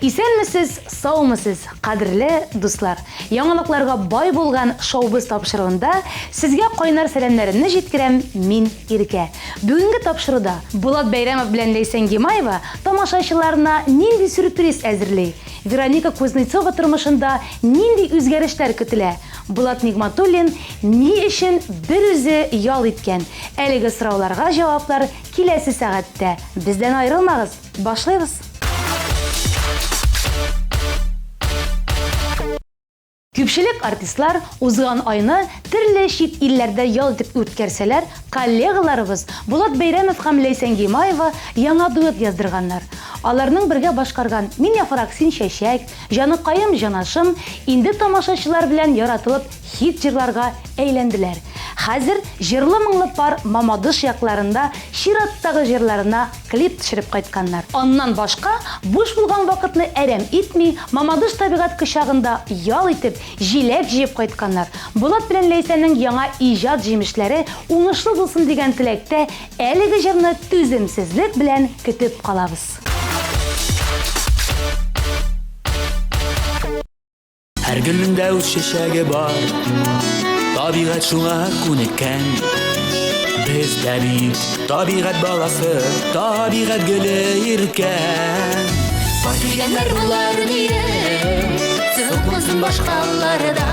Исәнмесез, саумысыз, кадерле дуслар. Яңалыкларга бай булган шоу-биз тапшыруында сезгә кайнар сәламнарымны җиткерәм мин Иркә. Бүгенге тапшыруда Булат Бәйрәмов белән Ләйсән Гимаева тамашачыларына нинди сюрприз әзерли? Вероника Кузнецова тормышында нинди үзгәрешләр көтелә? Булат Нигматуллин ни өчен бер үзе ял иткән? Әлеге сорауларга җаваплар киләсе сәгатьтә. Бездән аерылмагыз. Башлыйбыз. Күпчелек артистлар узган айны төрле чит илләрдә ял итеп үткәрсәләр, коллегаларыбыз Булат Бәйрәмов һәм Ләйсән Гимаева яңа дуэт яздырганнар. Аларның бергә башкарган «Мин яфрак син чәчәк», «Җаныкаем җанашым» инде тамашачылар белән яратылып хит җырларга әйләнделәр. Хәзер җырлы моңлы пар Мамадыш якларында чираттагы җырларына клип төшереп кайтканнар. Аннан башка буш булган вакытны әрәм итми, Мамадыш табигать кочагында ял итеп, җиләк җыеп кайтканнар. Булат белән Ләйсәннең яңа иҗат җимешләре уңышлы булсын дигән теләктә әлеге җырны түземсезлек белән көтеп калабыз. Һәр гөлнең үз чәчәге бар, табигать шуңа күнеккән. Без дә бит табигать баласы, табигать гөле иркән. Килгәннәр булар диye, сыкмасын башкаларда.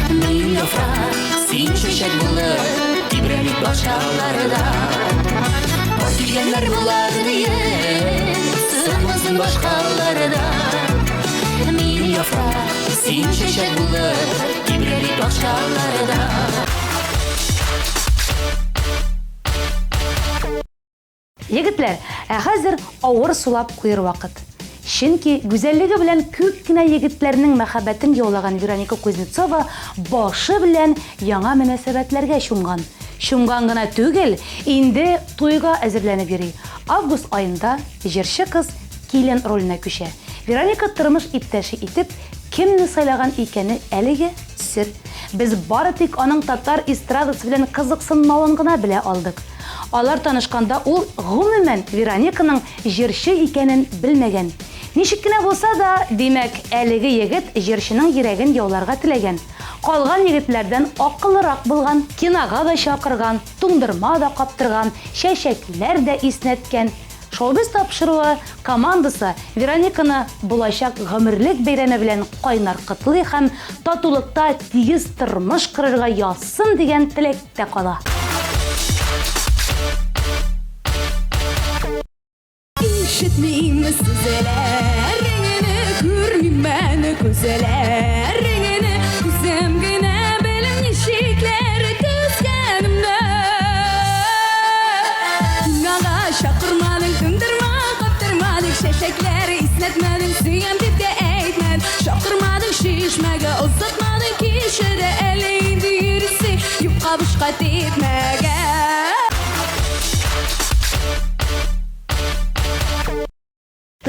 Мин яфрак, син чәчәк булып, тибрәлик башкаларда. Килгәннәр булар диye, сыкмасын башкаларда. Мин яфрак, син чәчәк булып, тибрәлик башкаларда. Егетләр, хәзер авыр сулап куер вакыт. Чөнки гүзәллеге белән күп кенә егетләрнең мәхәббәтен яулаган Вероника Кузнецова башы белән яңа мөнәсәбәтләргә чумган. Чумган гына түгел, инде туйга әзерләнеп йөри. Август айында җырчы кыз килен роленә күчә. Вероника тормыш иптәше итеп кемне сайлаган икәне әлеге сер. Без бары тик аның татар эстрадасы белән кызыксынмавын гына белә алдык. Алар танышканда ул гомумән Верониканың җырчы икәнен белмәгән. Ничек кенә булса да, димәк, әлеге егет җырчының йөрәген яуларга теләгән. Калган егетләрдән акыллырак булган, кинога да чакырган, туңдырма да каптырган, чәчәкләр дә иснәткән. Шоу-биз тапшыруы командасы Верониканы булачак гомерлек бәйрәме белән кайнар кытлый һәм татулыкта тигез тормыш кырырга язсын дигән теләктә кала. İşitmeyim sizlerinizi, görmeyim ben güzellerini. Güzem güne benim eşikleri düzgenimde. Kinaga şakırmadın, tındırma kaptırmadın, şeşekleri isletmedin, süyen tip de eğitmedin. Şakırmadın, şişmege uzatmadın, kişide eleydi yürüsü, yupka buşka titmege.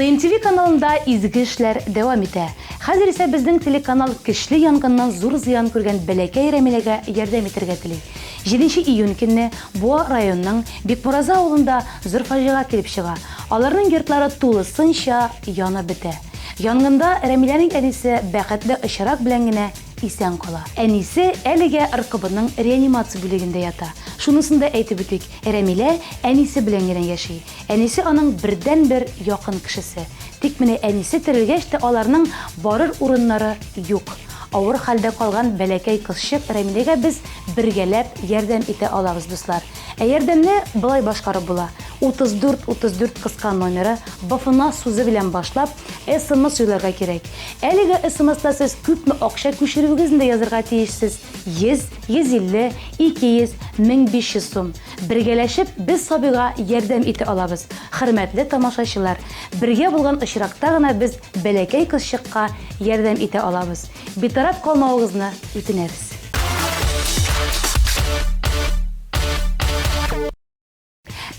ТМТВ каналында изге эшләр дәвам итә. Хәзер исә безнең телеканал көчле янгыннан зур зыян күргән бәләкәй Рәмиләгә ярдәм итәргә тели. 7 июнь көнне Буа районының Бикмураза авылында зур фаҗига килеп чыга. Аларның йортлары тулысынча янып бетә. Янгында Рәмиләнең әнисе бәхетле очрак белән генә исән кала. Әнисе әлегә РКБның реанимация бүлегендә ята. Шунысында әйтеп үтик, Рәмилә әнисе белән генә яши. Әнисе аның бердән-бер якын кешесе. Тик менә әнисе терелгәч тә аларның барыр урыннары юк. Авыр хәлдә калган бәләкәй кызчык Рәмиләгә без бергәләп ярдәм итә алабыз, дуслар. Ярдәмне былай башкарып була. 34-34 кыска номеры БФНА сүзе белән башлап СМС юлларга кирәк. Әлеге СМСта сез күпме акча күчерүгезне язырга тиешсез. 100, 150, 200, 1500 сум. Бергәләшеп без сабыйга ярдәм итә алабыз. Хөрмәтле тамашачылар, бергә булган очракта гына без бәләкәй кызчыкка ярдәм итә алабыз. Битараф калмавыгызны үтенәбез.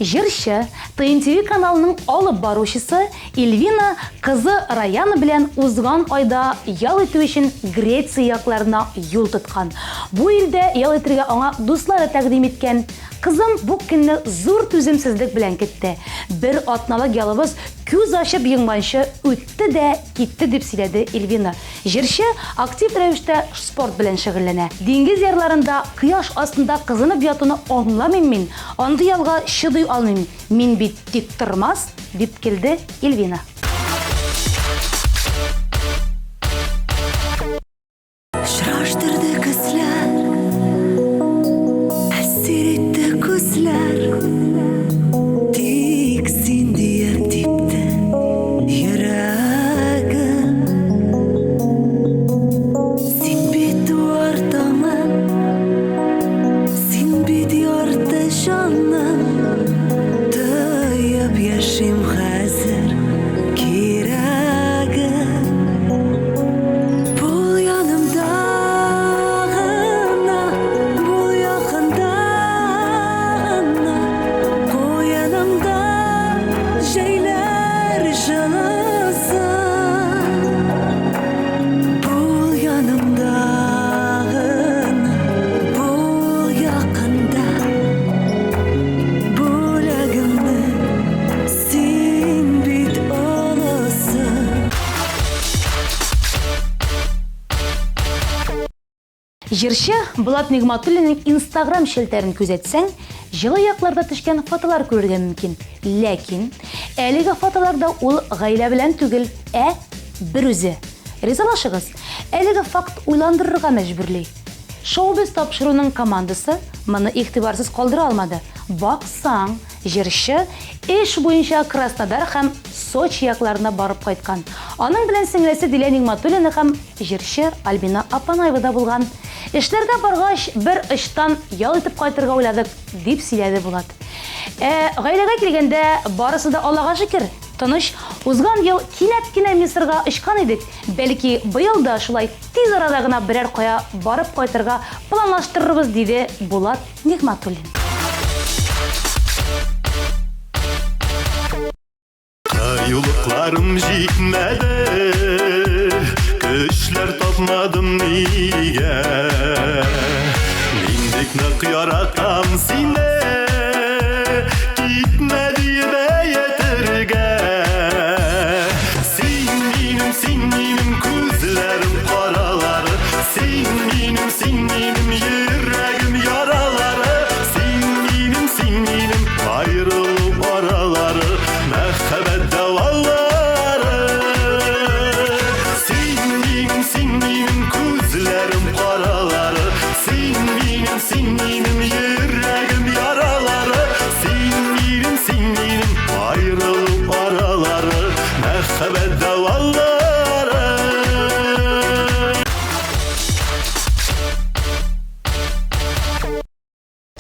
Җырчы, ТНТВ каналының алып баручысы Эльвина кызы Раяна белән узган айда ял итү өчен Греция якларына юл тоткан. Бу илдә ял итәргә аңа дуслары тәкъдим иткән. Кызым бу көнне зур түземсезлек белән китте. Бер атналык ялыбыз күз ачып йомганчы үтте дә китте дип сөйләде Эльвина. Җырчы актив рәвештә спорт белән шөгыльләнә. Диңгез ярларында кояш астында кызынып ятуны аңламыйм мин. Андый ялга чыдый алмыйм. Мин бит тик тормас дип килде Эльвина. Şaştırdı kızlar, esir etti kızlar. Tiksin diye dipte yüreğim. Sen bit ortama, sen bit orta canım. Dayıp yaşayım hazır kireğim. Bul yanımda, bul yakında, koy yanımda, şeyler çalasın. Bul yanımda, bul yakında, bul ağımı, sen bit olasın. Җырчы Булат Нигъмәтуллинның Instagram шелтәрен күзәтсәң, җылы якларда төшкән фотолар күрергә мөмкин. Ләкин әлеге фотоларда ул гаилә белән түгел, бер үзе. Ризалашыгыз, әлеге факт уйландырырга мәҗбүрли. Шоу-биз тапшыруның командасы моны игътибарсыз калдыра алмады. Баксаң, җырчы эш буенча Краснодар һәм Сочи якларына барып кайткан. Аның белән сеңлесе Дилә Нигъмәтуллина һәм җырчы Альбина Апанаева да булган. Эшләргә баргач, бер ыштан ял итеп кайтырга уйладык, дип сөйләде Булат. Гаиләгә килгәндә барысы да Аллага шөкер. Тыныч, узган ел кинәт кенә Мисырга очкан идек. Бәлки, быел да шулай тиз арада гына берәр кая барып кайтырга планлаштырырбыз, диде Булат Нигъмәтуллин. Yoluklarım jitmedi, Küşler tapmadım niye. Mindik nık yaratam sine, Gitme diye yetirge. Sin benim gözlerim karaları, Sin benim yüreğim yaraları, Sin benim ayrılıp araları, Mehbet davalları. Sin benim gözlerim karaları, Sin benim yüreğim yaraları, Sin benim ayrılıp araları, Mehbet davalları.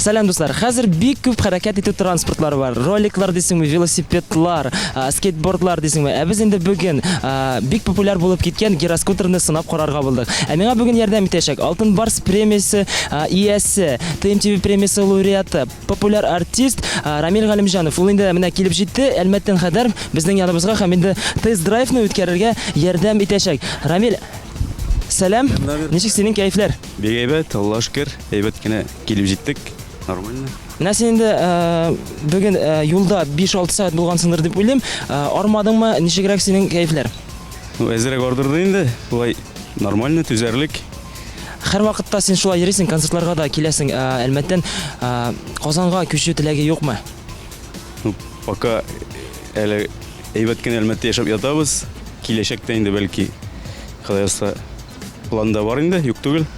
Сәлем дуслар, хәзер бик күп хәрәкәт итү транспортлары бар. Роликлар дисеңме, велосипедлар, скейтбордлар дисеңме. Без инде бүген бик популяр булып киткән гироскутерны сынап карарга булдык. Миңа бүген ярдәм итәчәк Алтын Барс премиясе иясе, ТМТV премиясе лауреаты, популяр артист Рамил Галимҗанов. Ул инде менә килеп җитте. Әлмәттән хәдәр безнең яныбызга һәм инде тест-драйвны үткәрергә ярдәм итәчәк. Рамил, сәлам. Ничек синең кәефләр? Бик әйбәт, Аллаһка шөкер. Әйбәт кенә килеп җиттек. Нормально. Менә син инде бүген юлда 5-6 сәгать булгансыңдыр дип уйлыйм. Армадыңмы? Ничегрәк синең кәефләр? Әзрәк ардырды инде. Булай нормально, түзәрлек. Һәр вакытта син шулай йөрисең, концертларга да киләсең. Әлмәттән Казанга күчү теләге юкмы? Пока әле әйбәт кенә Әлмәттә яшәп ятабыз. Киләчәктә инде бәлки Кадаяса планда бар инде, юк түгел.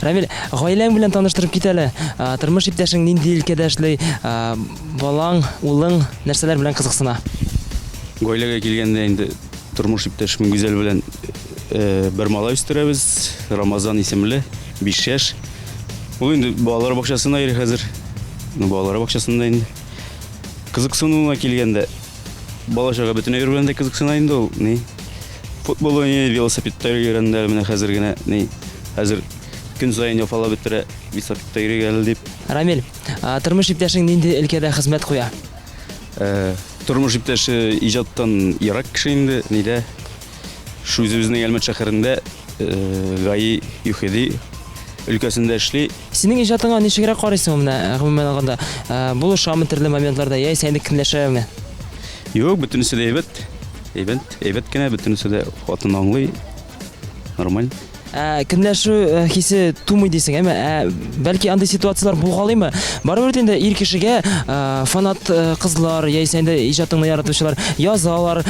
Рамил, гаиләң белән таныштырып кит әле. Тормыш иптәшең нинди өлкәдә эшли? Балаң, улың нәрсәләр белән кызыксына? Гаиләгә килгәндә инде тормыш иптәшем Гүзәл белән бер малай үстерәбез. Рамазан исемле, 5 яшь. Ул инде балалар бакчасында йөри хәзер. Балалар бакчасында инде. Кызыксынуына килгәндә балачага бөтенләй белән дә кызыксына инде ул. Футбол уйный, велосипедта йөргәндә менә хәзер генә хәзер көн саен яфалап бетерә, велосипедта йөргән дип. Рамил, тормыш иптәшең нинди өлкәдә хезмәт куя? Тормыш иптәше иҗаттан ерак кеше инде, нидә? Шу үзебезнең Әлмәт шәһәрендә ГАИ ЮХИДИ өлкәсендә эшли. Синең иҗатыңа ничегрәк карыйсың менә гомумән алганда? Булышамы төрле моментларда, яй сәйне көнләшәме? Юк, бөтенесе дә әйбәт. Әйбәт кенә, бөтенесе дә хатын аңлый. Нормаль. Көнләшү хисе тумый дисең, әмма бәлки андый ситуациялар булгалыймы? Барыбер инде ир кешегә фанат кызлар, яисә инде иҗатыңны яратучылар язалар,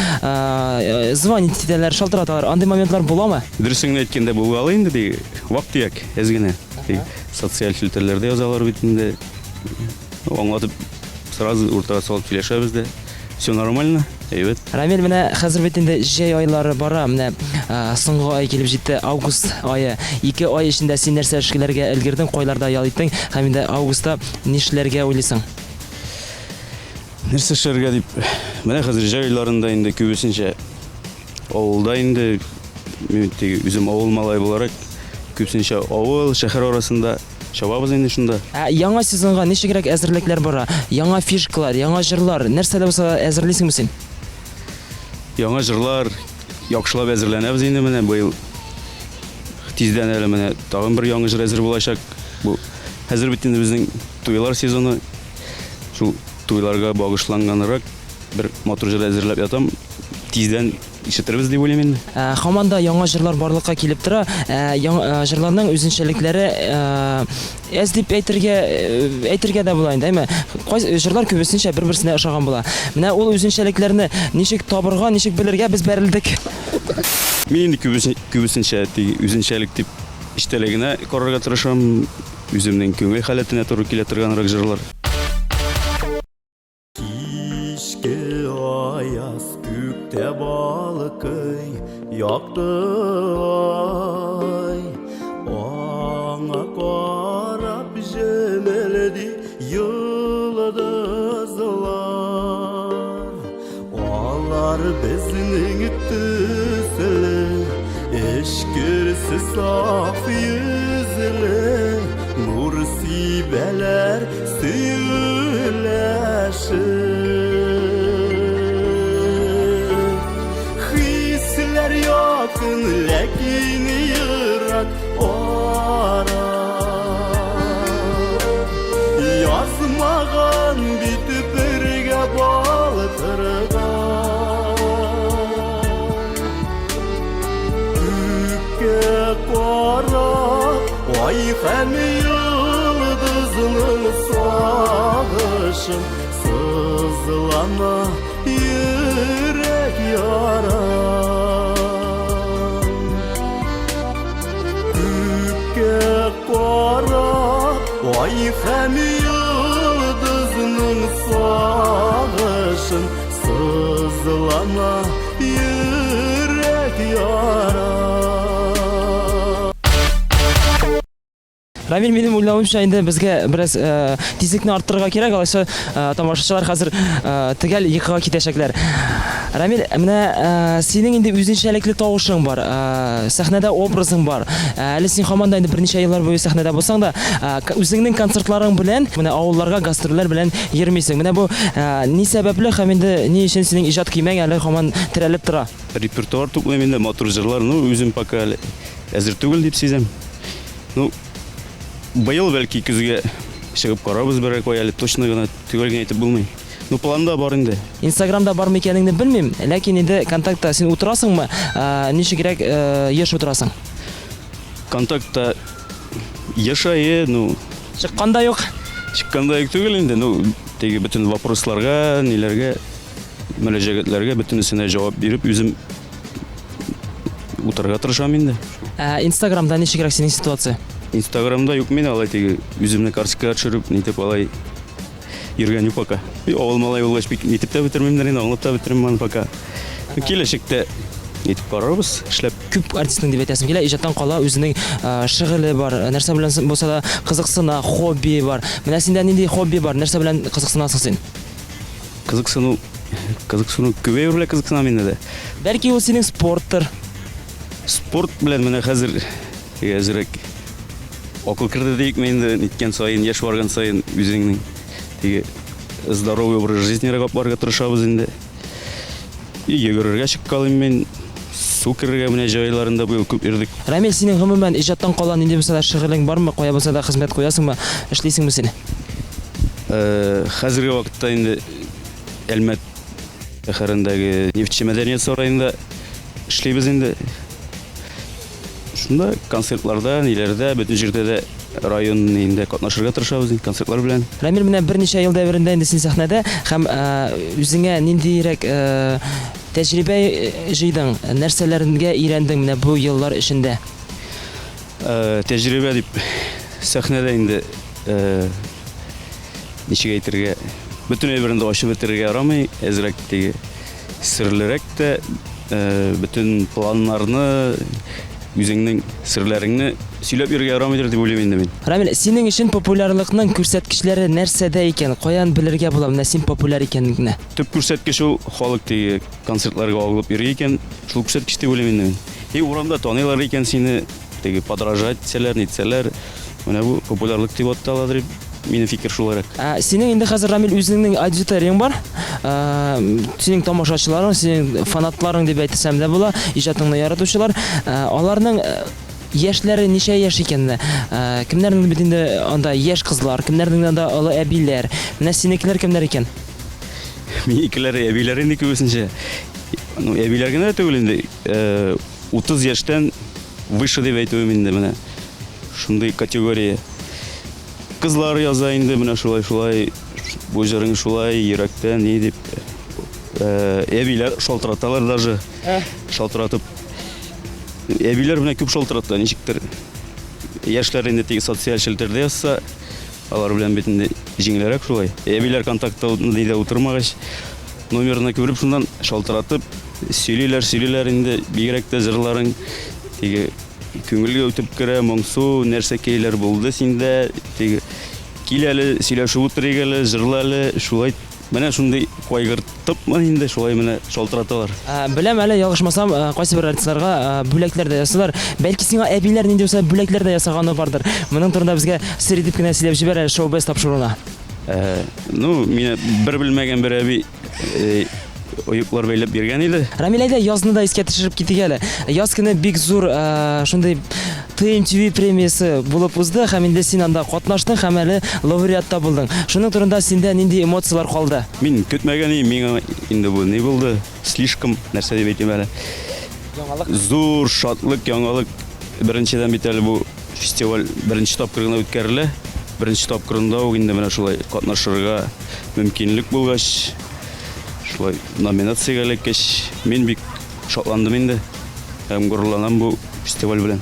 звонить итәләр, шалтыраталар. Андый моментлар буламы? Дөресен әйткәндә булгалы инде ди. Вак-төяк, әз генә. Социаль фильтрларда язалар бит инде. Аңлатып сразу уртага салып сөйләшәбез дә. Все нормально. Әйбәт. Рамил, менә хәзер бит инде җәй айлары бара, менә соңгы ай килеп җитте, август ае. 2 ай эчендә син нәрсә эшләргә өлгердең, кайларда ял иттең, һәм инде августта нишләргә уйлыйсың? Нәрсә эшләргә дип. Менә хәзер җәй айларында инде күбесенчә авылда инде мин үзем авыл малай буларак күбесенчә авыл, шәһәр арасында чабабыз инде шунда. Яңа сезонга ничегрәк әзерлекләр бара? Яңа фишкалар, яңа җырлар, нәрсәләр булса әзерлисеңме син? Яңа җырлар яхшылап әзерләнәбез инде менә быел. Тиздән әле менә тагын бер яңа җыр әзер булачак. Бу хәзер бит инде безнең туйлар сезоны. Шул туйларга багышланганрак бер матур җыр әзерләп ятам. Тиздән ишетербез дип уйлыйм инде. Һаман да яңа җырлар барлыкка килеп тора. Яңа җырларның үзенчәлекләре әз дип әйтергә дә була инде, әмма кайсы җырлар күбесенчә бер-берсенә ошаган була. Менә ул үзенчәлекләрне ничек табырга, ничек белергә без бәрелдек. Мин инде күбесенчә үзенчәлек дип иштәлегенә карарга тырышам. Үземнең күңел халәтенә туры килә торганрак җырлар. Кичке аяз күктә балкый яктı ай аңа карап җемелди йылдызлар алар безнең төсле эшкерсез саф йөзле нур сибәләр сөйләшер yakın lakin yırak ara yazmağan bitip birge baltırgan Gökке qarab ay hem yıldızının sağışın sızlana yürek yara qarab ay hem yıldızının sağışın sızlana yürek yara Рамил, минем уйлавымча инде безгә бераз тизлекне арттырырга кирәк, алайса тамашачылар хәзер төгәл йокыга китәчәкләр. Рамил, менә синең инде үзенчәлекле тавышың бар, сәхнәдә образың бар. Әле син һаман да инде берничә еллар буе сәхнәдә булсаң да, үзеңнең концертларың белән, менә авылларга гастрольләр белән йөрмисең. Менә бу ни сәбәпле һәм инде ни өчен синең иҗат киемәң әле һаман терәлеп тора? Репертуар туплыйм инде матур җырлар, үзем пока әзер түгел дип сизәм. Быел бәлки көзгә чыгып карабыз берәр кай әле точно гына түгел генә әйтеп булмый. Планда бар инде. Инстаграмда бармы икәнеңне белмим, ләкин инде контактта син утырасыңмы? Ничегрәк еш утырасың? Контактта яшае, чыкканда юк. Чыкканда юк түгел инде, теге бөтен вопросларга, ниләргә, мөрәҗәгатьләргә бөтенесенә җавап биреп, үзем утырырга тырышам инде. Инстаграмда ничегрәк синең ситуация? Инстаграмда юк мен алай теге үземне карточкага төшереп, нитеп алай йөргән юк пока. Авыл малай булгач бик нитеп тә бетермәм, аңлап та бетермәм аны пока. Киләчәктә нитеп карарбыз, эшләп. Күп артистның дип әйтәсем килә, иҗаттан кала үзенең шөгыле бар, нәрсә белән булса да кызыксына, хобби бар. Менә синдә нинди хобби бар, нәрсә белән кызыксынасың син? Кызыксыну күбәйер белән кызыксынам инде дә. Бәлки ул синең спорттыр. Спорт белән менә хәзер әзрәк акыл керде дейк мен инде ниткән саен, яшь барган саен үзеңнең теге здоровый образ жизньрәгә барырга тырышабыз инде. Йөгерергә чыккалым мен, су керергә менә җайларында быел күп йөрдек. Рамил, синең гомумән иҗаттан кала нинди булса да шөгылең бармы? Кая булса да хезмәт куясыңмы? Эшлисеңме син? Хәзерге вакытта инде Әлмәт шәһәрендәге нефтче мәдәният сараенда эшлибез инде. Шунда концертларда, ниләрдә, бөтен җирдә дә район инде катнашырга тырышабыз концертлар белән. Рамил, менә берничә ел дәверендә инде син сәхнәдә һәм үзеңә ниндирәк тәҗрибә җыйдың, нәрсәләргә өйрәндең менә бу еллар эчендә? Тәҗрибә дип сәхнәдә инде ничек әйтергә, бөтен әйберне ачып бетерергә ярамый, әзрәк теге серлерәк тә бөтен планнарны, үзеңнең серләреңне сөйләп йөрергә ярамыйдыр дип уйлыйм инде мин. Рамил, синең өчен популярлыкның күрсәткечләре нәрсәдә икән? Каян белергә була менә син популяр икәнлегеңне? Төп күрсәткеч ул халык теге концертларга агылып йөри икән, шул күрсәткеч дип уйлыйм инде мин. Урамда таныйлар икән сине, теге подражать итсәләр, нитсәләр, менә бу популярлык дип аталады дип минем фикер шуларак. Синең инде хәзер, Рамил, үзеңнең аудиторияң бар. Синең тамашачыларың, синең фанатларың дип әйтсәм дә була, иҗатыңны яратучылар. Аларның яшьләре ничә яшь икән? Кемнәрнең бит инде анда яшь кызлар, кемнәрнең анда олы әбиләр. Менә синекеләр кемнәр икән? Минекеләр әбиләр инде күбесенчә. Әбиләр генә түгел инде. 30 яшьтән выше дип әйтүем инде менә. Шундый категория. Кызлар яза инде менә шулай, бу җырың шулай, йөрәктән ни дип. Әбиләр шалтыраталар даже. Шалтыратып. Әбиләр менә күп шалтырата, ничектер. Яшьләр инде теге социаль челтәрдә язса, алар белән бит инде җиңелрәк шулай. Әбиләр контактта нидә утырмагач, номерына күреп шуннан шалтыратып, сөйлиләр инде бигрәк тә җырларың теге күңелгә үтеп керә, моңсу нәрсәкәйләр булды синдә, теге кил әле сөйләшеп утырыйк әле, җырла әле, шулай. Менә шундый кайгыртып инде шулай менә шалтыраталар. Беләм әле, ялгышмасам, кайсы бер артистларга бүләкләр дә ясыйлар. Бәлки сиңа әбиләр нинди булса бүләкләр дә ясаганы бардыр. Моның турында безгә сер итеп кенә сөйләп җибәр әле шоу-без тапшыруына. Мине бер белмәгән бер әби оюклар бәйләп биргән иде. Рамил, әйдә язны да искә төшереп китик әле. Яз көне бик зур шундый ТМТV премиясы булып узды һәм инде син анда катнаштың һәм әле лауреатта булдың. Шуның турында синдә нинди эмоциялар калды? Мин көтмәгән идем, миңа инде бу ни булды? Слишком нәрсә дип әйтим әле. Яңалык. Зур шатлык, яңалык. Беренчедән бит әле бу фестиваль беренче тапкыр гына үткәрелә. Беренче тапкырында ук инде менә шулай катнашырга мөмкинлек булгач, шулай номинациягә элеккәч, мин бик шатландым инде. Һәм горурланам бу фестиваль белән.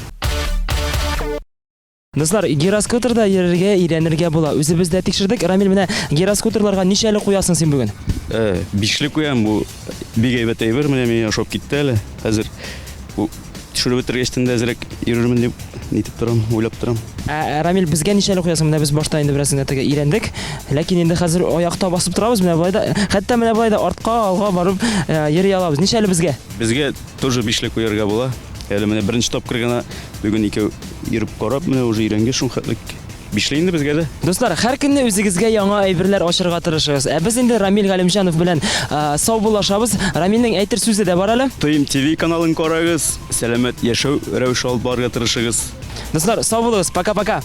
Дуслар, гироскутерда йөрергә, өйрәнергә була. Үзебез дә тикшердек. Рамил, менә гироскутерларга ничәле куясың син бүген? 5ле куям, бу бик әйбәт әйбер, менә мин ашап китте әле. Хәзер бу төшереп бетергәчтән дә әзрәк йөрермен дип нитеп торам, уйлап торам. Рамил, безгә ничәле куясың? Менә без башта инде бераз генә өйрәндек. Ләкин инде хәзер аякта басып торабыз, менә болай да, хәтта менә болай да артка, алга барып йөри алабыз. Ничәле безгә? Безгә тоже 5ле куярга була. Әле менә беренче тапкыр гына бүген икәү йөреп карап, менә уже өйрәнгән шул хәтлек 5ле инде безгә дә. Дуслар, һәр көнне үзегезгә яңа әйберләр ачарга тырышыгыз. Без инде Рамил Галимҗанов белән саубуллашабыз. Рамилнең әйтер сүзе дә бар әле. ТМТV каналын карагыз, сәламәт яшәү рәвеше алып барырга тырышыгыз. Дуслар, сау булыгыз. Пока-пока.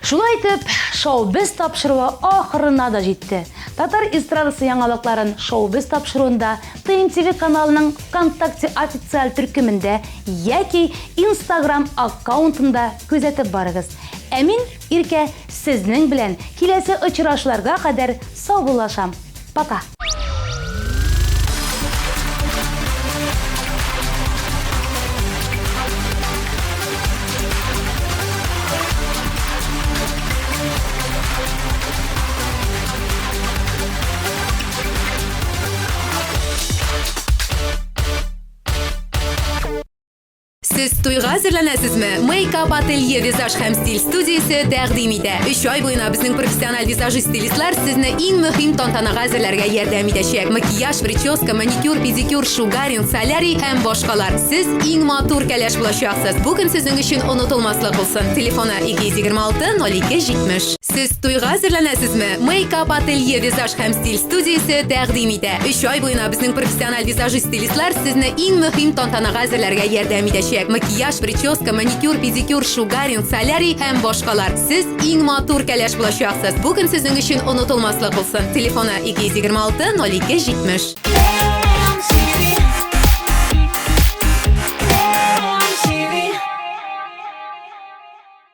Шулай итеп, шоу-без тапшыруы ахырына да җитте. Татар эстрадасы яңалыкларын шоу-без тапшыруында ТНТV каналының ВКонтакте официаль төркемендә яки Instagram аккаунтында күзәтеп барыгыз. Мин Иркә сезнең белән киләсе очрашуларга кадәр саубуллашам. Пока. to'yga hazırlanasizmi? Make-up Atelier Vizaj hem Stil studiyasi taqdim etadi. 3 oy bo'yina bizning professional vizajist stilistlar sizni eng muhim tantanaga hazırlarga yordam etishadi. Makiyaj, prическа, manikyur, pedikyur, shugaring, solyariy ham boshqalar. Siz eng motor kalash bo'lasiz. Bugun sizning uchun unutulmaslik bo'lsin. Telefona 226 02 70. Siz to'yga hazırlanasizmi? Make-up Atelier Vizaj hem Stil studiyasi taqdim etadi. 3 oy bo'yina bizning professional vizajist stilistlar sizni eng muhim tantanaga hazırlarga yordam etishadi. Makiyaj, prическа, manikyur, pedikyur, shugaring, solyariy ham boshqalar. Siz eng motor kalash bo'lasiz. Bugun sizning uchun unutulmaslik bo'lsin. Telefona 226 02 70.